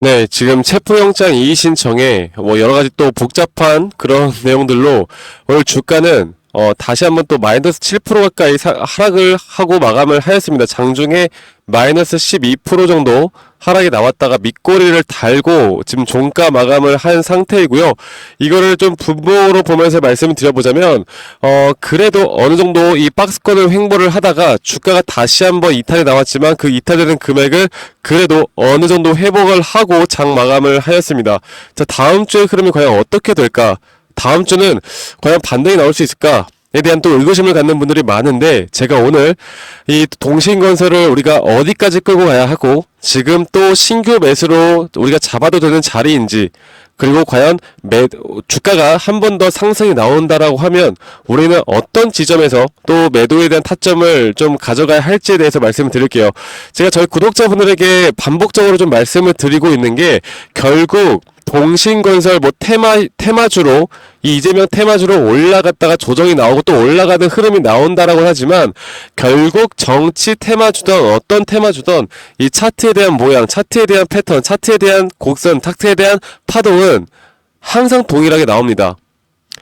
네, 지금 체포영장 이의 신청에 뭐 여러 가지 또 복잡한 그런 내용들로 오늘 주가는 다시 한번 또 마이너스 7% 가까이 하락을 하고 마감을 하였습니다. 장중에 마이너스 12% 정도 하락이 나왔다가 밑꼬리를 달고 지금 종가 마감을 한 상태이고요. 이거를 좀 분봉으로 보면서 말씀을 드려보자면 그래도 어느 정도 이 박스권을 횡보를 하다가 주가가 다시 한번 이탈이 나왔지만 그 이탈되는 금액을 그래도 어느 정도 회복을 하고 장 마감을 하였습니다. 자, 다음 주의 흐름이 과연 어떻게 될까? 다음 주는 과연 반등이 나올 수 있을까? 에 대한 또 의구심을 갖는 분들이 많은데, 제가 오늘 이 동신건설을 우리가 어디까지 끌고 가야 하고 지금 또 신규 매수로 우리가 잡아도 되는 자리인지, 그리고 과연 주가가 한 번 더 상승이 나온다라고 하면 우리는 어떤 지점에서 또 매도에 대한 타점을 좀 가져가야 할지에 대해서 말씀을 드릴게요. 제가 저희 구독자분들에게 반복적으로 좀 말씀을 드리고 있는 게, 결국 동신건설 뭐 테마주로 이 이재명 테마주로 올라갔다가 조정이 나오고 또 올라가는 흐름이 나온다라고 하지만, 결국 정치 테마주든 어떤 테마주든 이 차트에 대한 모양, 차트에 대한 패턴, 차트에 대한 곡선, 차트에 대한 파동은 항상 동일하게 나옵니다.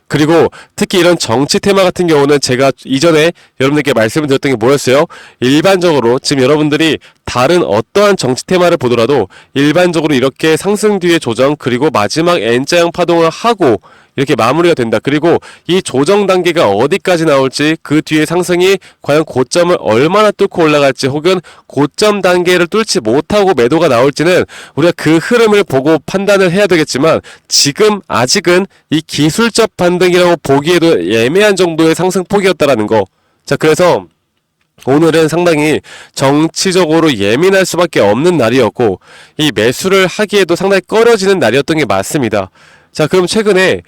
그리고 특히 이런 정치 테마 같은 경우는 제가 이전에 여러분들께 말씀을 드렸던 게 뭐였어요? 일반적으로 지금 여러분들이 다른 어떠한 정치 테마를 보더라도 일반적으로 이렇게 상승 뒤에 조정, 그리고 마지막 N자형 파동을 하고 이렇게 마무리가 된다. 그리고 이 조정 단계가 어디까지 나올지, 그 뒤에 상승이 과연 고점을 얼마나 뚫고 올라갈지, 혹은 고점 단계를 뚫지 못하고 매도가 나올지는 우리가 그 흐름을 보고 판단을 해야 되겠지만, 지금 아직은 이 기술적 반등이라고 보기에도 애매한 정도의 상승폭이었다라는 거. 자, 그래서 오늘은 상당히 정치적으로 예민할 수밖에 없는 날이었고, 이 매수를 하기에도 상당히 꺼려지는 날이었던 게 맞습니다. 자, 그럼 최근에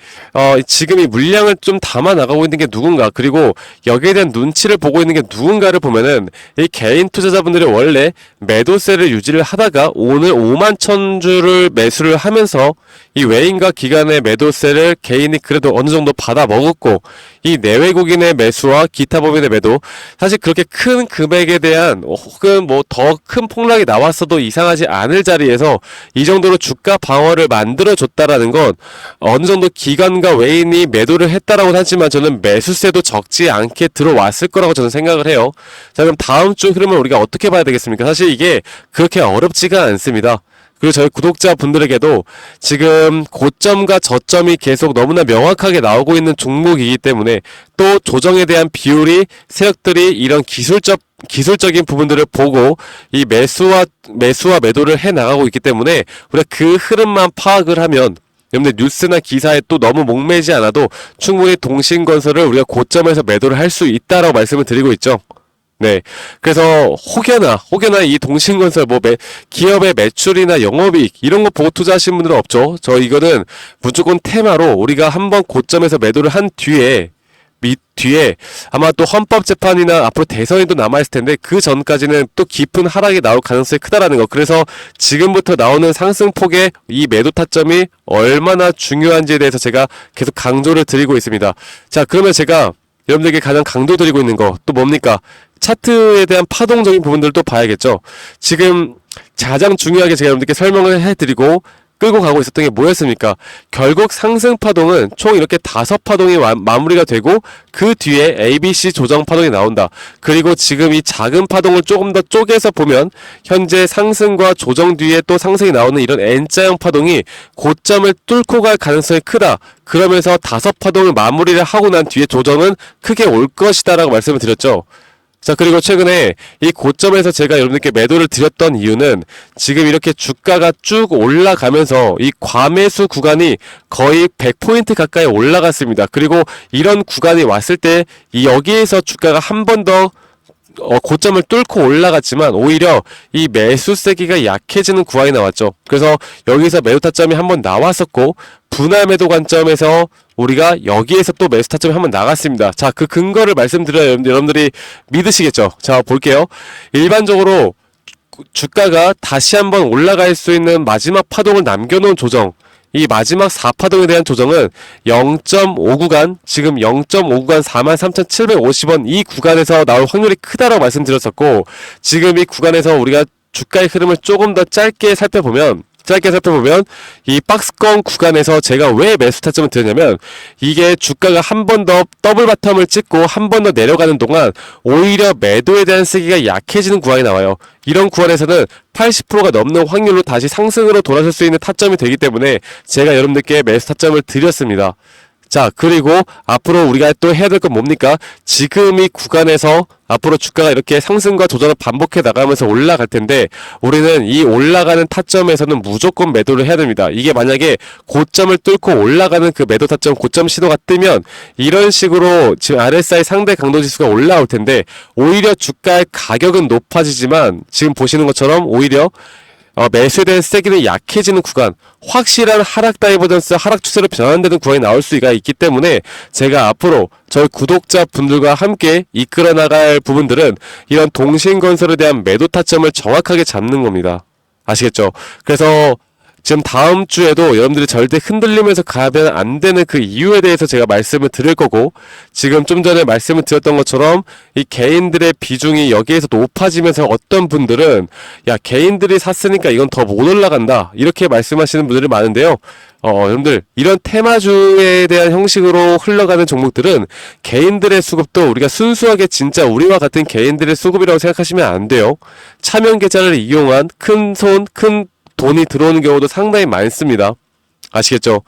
지금 이 물량을 좀 담아 나가고 있는 게 누군가, 그리고 여기에 대한 눈치를 보고 있는 게 누군가를 보면은, 이 개인 투자자분들이 원래 매도세를 유지를 하다가 오늘 5만 천주를 매수를 하면서 이 외인과 기관의 매도세를 개인이 그래도 어느 정도 받아 먹었고, 이 내외국인의 매수와 기타 법인의 매도, 사실 그렇게 큰 금액에 대한 혹은 뭐 더 큰 폭락이 나왔어도 이상하지 않을 자리에서 이 정도로 주가 방어를 만들어 줬다라는 건 어느 정도 기관과 외인이 매도를 했다라고 하지만, 저는 매수세도 적지 않게 들어왔을 거라고 저는 생각을 해요. 자, 그럼 다음 주 흐름을 우리가 어떻게 봐야 되겠습니까? 사실 이게 그렇게 어렵지가 않습니다. 그리고 저희 구독자분들에게도 지금 고점과 저점이 계속 너무나 명확하게 나오고 있는 종목이기 때문에, 또 조정에 대한 비율이 세력들이 이런 기술적인 부분들을 보고 이 매수와 매도를 해 나가고 있기 때문에, 우리가 그 흐름만 파악을 하면, 여러분들 뉴스나 기사에 또 너무 목매지 않아도 충분히 동신건설을 우리가 고점에서 매도를 할 수 있다라고 말씀을 드리고 있죠. 네. 그래서 혹여나 이 동신건설 기업의 매출이나 영업이익 이런 거 보고 투자하시는 분들은 없죠. 저 이거는 무조건 테마로 우리가 한번 고점에서 매도를 한 뒤에 아마 또 헌법재판이나 앞으로 대선이 또 남아있을 텐데, 그 전까지는 또 깊은 하락이 나올 가능성이 크다라는 거. 그래서 지금부터 나오는 상승폭의 이 매도 타점이 얼마나 중요한지에 대해서 제가 계속 강조를 드리고 있습니다. 자, 그러면 제가 여러분들에게 가장 강조 드리고 있는 거 또 뭡니까? 차트에 대한 파동적인 부분들을 또 봐야겠죠. 지금 가장 중요하게 제가 여러분들께 설명을 해드리고 끌고 가고 있었던 게 뭐였습니까? 결국 상승 파동은 총 이렇게 5파동이 마무리가 되고, 그 뒤에 ABC 조정 파동이 나온다. 그리고 지금 이 작은 파동을 조금 더 쪼개서 보면 현재 상승과 조정 뒤에 또 상승이 나오는 이런 N자형 파동이 고점을 뚫고 갈 가능성이 크다. 그러면서 5파동을 마무리를 하고 난 뒤에 조정은 크게 올 것이다 라고 말씀을 드렸죠. 자, 그리고 최근에 이 고점에서 제가 여러분들께 매도를 드렸던 이유는, 지금 이렇게 주가가 쭉 올라가면서 이 과매수 구간이 거의 100포인트 가까이 올라갔습니다. 그리고 이런 구간이 왔을 때 여기에서 주가가 한 번 더 고점을 뚫고 올라갔지만, 오히려 이 매수 세기가 약해지는 구간이 나왔죠. 그래서 여기서 매도 타점이 한번 나왔었고, 분할 매도 관점에서 우리가 여기에서 또 매수 타점이 한번 나갔습니다. 자, 그 근거를 말씀드려야 여러분들이 믿으시겠죠. 자, 볼게요. 일반적으로 주가가 다시 한번 올라갈 수 있는 마지막 파동을 남겨놓은 조정, 이 마지막 4파동에 대한 조정은 0.5 구간, 지금 0.5 구간 43,750원 이 구간에서 나올 확률이 크다라고 말씀드렸었고, 지금 이 구간에서 우리가 주가의 흐름을 조금 더 짧게 살펴보면 짧게 살펴보면 이 박스권 구간에서 제가 왜 매수 타점을 드렸냐면 이게 주가가 한 번 더 더블 바텀을 찍고 한 번 더 내려가는 동안 오히려 매도에 대한 세기가 약해지는 구간이 나와요. 이런 구간에서는 80%가 넘는 확률로 다시 상승으로 돌아설 수 있는 타점이 되기 때문에 제가 여러분들께 매수 타점을 드렸습니다. 자, 그리고 앞으로 우리가 또 해야 될 건 뭡니까? 지금 이 구간에서 앞으로 주가가 이렇게 상승과 조정을 반복해 나가면서 올라갈 텐데 우리는 이 올라가는 타점에서는 무조건 매도를 해야 됩니다. 이게 만약에 고점을 뚫고 올라가는 그 매도 타점 고점 신호가 뜨면 이런 식으로 지금 RSI 상대 강도 지수가 올라올 텐데 오히려 주가의 가격은 높아지지만 지금 보시는 것처럼 오히려 매수에 대한 세기는 약해지는 구간, 확실한 하락 다이버전스, 하락 추세로 변환되는 구간이 나올 수가 있기 때문에 제가 앞으로 저희 구독자분들과 함께 이끌어 나갈 부분들은 이런 동신건설에 대한 매도 타점을 정확하게 잡는 겁니다. 아시겠죠? 그래서 지금 다음 주에도 여러분들이 절대 흔들리면서 가면 안 되는 그 이유에 대해서 제가 말씀을 드릴 거고, 지금 좀 전에 말씀을 드렸던 것처럼 이 개인들의 비중이 여기에서 높아지면서 어떤 분들은 야, 개인들이 샀으니까 이건 더 못 올라간다 이렇게 말씀하시는 분들이 많은데요. 여러분들 이런 테마주에 대한 형식으로 흘러가는 종목들은 개인들의 수급도 우리가 순수하게 진짜 우리와 같은 개인들의 수급이라고 생각하시면 안 돼요. 차명 계좌를 이용한 큰 돈이 들어오는 경우도 상당히 많습니다. 아시겠죠?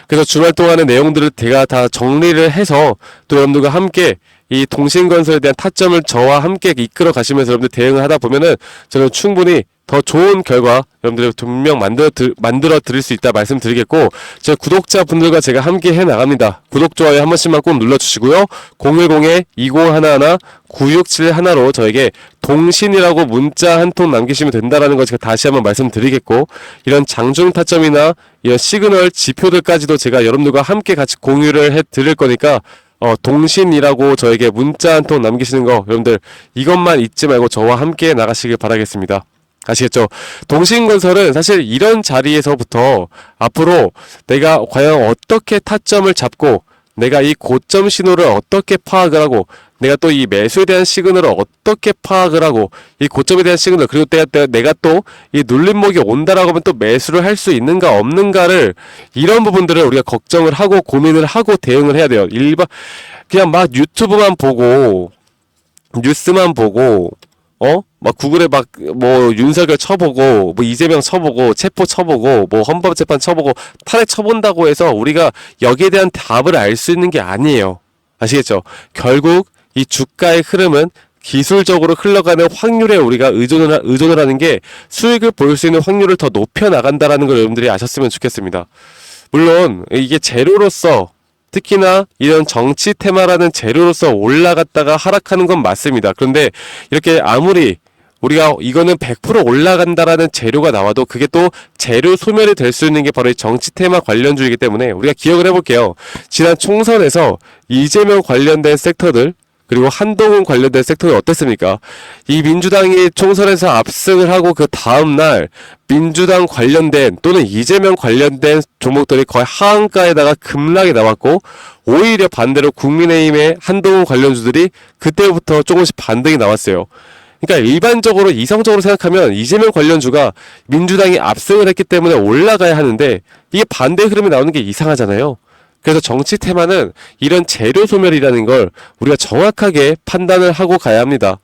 그래서 주말 동안의 내용들을 제가 다 정리를 해서 또 여러분들과 함께 이 동신건설에 대한 타점을 저와 함께 이끌어 가시면서 여러분들 대응을 하다 보면은 저는 충분히 더 좋은 결과 여러분들이 분명 만들어 드릴 수 있다 말씀드리겠고, 제 구독자분들과 제가 함께 해 나갑니다. 구독, 좋아요 한 번씩만 꼭 눌러주시고요. 010-2011-9671로 저에게 동신이라고 문자 한 통 남기시면 된다라는 거 제가 다시 한번 말씀드리겠고, 이런 장중 타점이나 이런 시그널 지표들까지도 제가 여러분들과 함께 같이 공유를 해 드릴 거니까 동신이라고 저에게 문자 한 통 남기시는 거 여러분들 이것만 잊지 말고 저와 함께 나가시길 바라겠습니다. 아시겠죠? 동신건설은 사실 이런 자리에서부터 앞으로 내가 과연 어떻게 타점을 잡고 내가 이 고점 신호를 어떻게 파악을 하고 내가 또 이 매수에 대한 시그널을 어떻게 파악을 하고 이 고점에 대한 시그널 그리고 내가 또 이 눌림목이 온다라고 하면 또 매수를 할 수 있는가 없는가를 이런 부분들을 우리가 걱정을 하고 고민을 하고 대응을 해야 돼요. 그냥 막 유튜브만 보고 뉴스만 보고 막 구글에 막 뭐 윤석열 쳐보고 뭐 이재명 쳐보고 체포 쳐보고 뭐 헌법재판 쳐보고 탄핵 쳐본다고 해서 우리가 여기에 대한 답을 알 수 있는 게 아니에요. 아시겠죠? 결국 이 주가의 흐름은 기술적으로 흘러가는 확률에 우리가 의존을 하는 게 수익을 볼 수 있는 확률을 더 높여 나간다라는 걸 여러분들이 아셨으면 좋겠습니다. 물론 이게 재료로서 특히나 이런 정치 테마라는 재료로서 올라갔다가 하락하는 건 맞습니다. 그런데 이렇게 아무리 우리가 이거는 100% 올라간다라는 재료가 나와도 그게 또 재료 소멸이 될 수 있는 게 바로 이 정치 테마 관련주이기 때문에 우리가 기억을 해볼게요. 지난 총선에서 이재명 관련된 섹터들 그리고 한동훈 관련된 섹터가 어땠습니까? 이 민주당이 총선에서 압승을 하고 그 다음날 민주당 관련된 또는 이재명 관련된 종목들이 거의 하한가에다가 급락이 나왔고, 오히려 반대로 국민의힘의 한동훈 관련주들이 그때부터 조금씩 반등이 나왔어요. 그러니까 일반적으로 이성적으로 생각하면 이재명 관련주가 민주당이 압승을 했기 때문에 올라가야 하는데 이게 반대 흐름이 나오는 게 이상하잖아요. 그래서 정치 테마는 이런 재료 소멸이라는 걸 우리가 정확하게 판단을 하고 가야 합니다.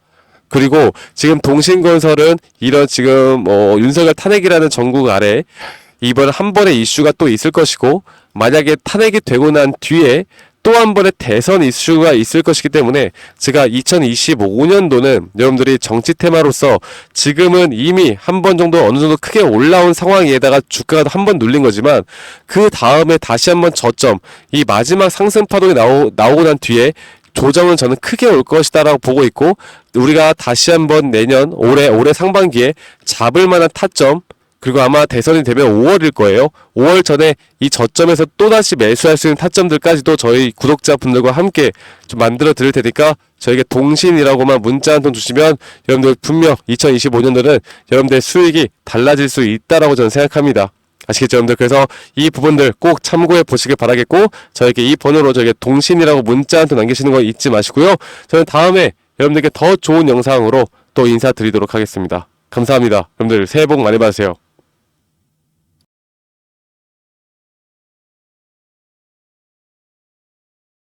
그리고 지금 동신건설은 이런 지금 윤석열 탄핵이라는 전국 아래 이번 한 번의 이슈가 또 있을 것이고, 만약에 탄핵이 되고 난 뒤에 또 한 번의 대선 이슈가 있을 것이기 때문에 제가 2025년도는 여러분들이 정치 테마로서 지금은 이미 한 번 정도 어느 정도 크게 올라온 상황에다가 주가가 한 번 눌린 거지만 그 다음에 다시 한번 저점 이 마지막 상승 파동이 나오고 난 뒤에 조정은 저는 크게 올 것이다 라고 보고 있고, 우리가 다시 한번 내년 올해 상반기에 잡을 만한 타점, 그리고 아마 대선이 되면 5월일 거예요. 5월 전에 이 저점에서 또다시 매수할 수 있는 타점들까지도 저희 구독자분들과 함께 좀 만들어 드릴 테니까 저에게 동신이라고만 문자 한 통 주시면 여러분들 분명 2025년도는 여러분들의 수익이 달라질 수 있다라고 저는 생각합니다. 아시겠죠, 여러분들? 그래서 이 부분들 꼭 참고해 보시길 바라겠고, 저에게 이 번호로 저에게 동신이라고 문자 한 통 남기시는 거 잊지 마시고요. 저는 다음에 여러분들께 더 좋은 영상으로 또 인사드리도록 하겠습니다. 감사합니다. 여러분들 새해 복 많이 받으세요.